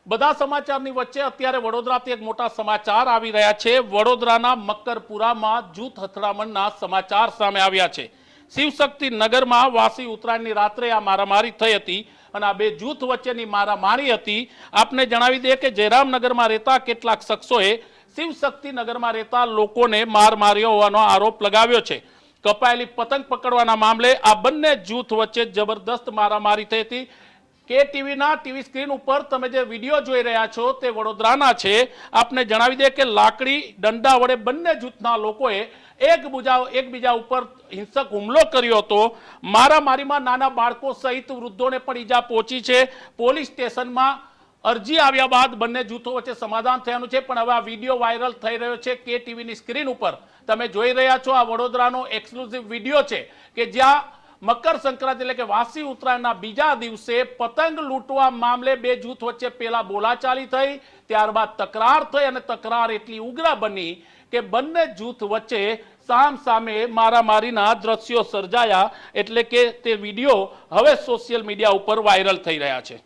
બધા સમાચારની વચ્ચે અત્યારે વડોદરાથી એક મોટા સમાચાર આવી રહ્યા છે। વડોદરાના મક્કરપુરામાં જૂથ અથડામણના સમાચાર સામે આવ્યા છે। શિવશક્તિ નગરમાં વાસી ઉત્તરાયણની રાત્રે આ મારામારી થઈ હતી અને આ બે જૂથ વચ્ચેની મારામારી હતી। આપને જણાવી દઈએ કે જયરામનગરમાં રહેતા કેટલાક શખ્સોએ શિવશક્તિ નગરમાં રહેતા લોકોને માર માર્યો હોવાનો આરોપ લગાવ્યો છે। કપાયેલી પતંગ પકડવાના મામલે આ બંને જૂથ વચ્ચે જબરદસ્ત મારામારી થઈ હતી। કેટીવીના ટીવી સ્ક્રીન ઉપર તમે જે વિડીયો જોઈ રહ્યા છો તે વડોદરાના છે। આપને જણાવી દે કે લાકડી દંડા વડે બંને જૂથના લોકોએ એકબીજા ઉપર હિંસક હુમલો કર્યો હતો। મારામારીમાં નાના બાળકો સહિત વૃદ્ધોને પણ ઈજા પહોંચી છે। પોલીસ સ્ટેશનમાં અરજી આવ્યા બાદ બંને જૂથો વચ્ચે સમાધાન થયાનું છે। પણ હવે આ વિડીયો વાયરલ થઈ રહ્યો છે। કેટીવીની સ્ક્રીન ઉપર તમે જોઈ રહ્યા છો આ વડોદરાનો એક્સક્લુઝિવ વિડીયો છે કે જ્યાં મકર સંક્રાંતિ એટલે કે વાસી ઉત્તરાયણના બીજા દિવસે પતંગ લૂંટવા મામલે બે જૂથ વચ્ચે પહેલા બોલાચાલી થઈ, ત્યારબાદ તકરાર થઈ અને તકરાર એટલી ઉગ્ર બની કે બંને જૂથ વચ્ચે સામસામે મારામારીના દ્રશ્યો સર્જાયા। એટલે કે તે વિડીયો હવે સોશિયલ મીડિયા ઉપર વાયરલ થઈ રહ્યા છે।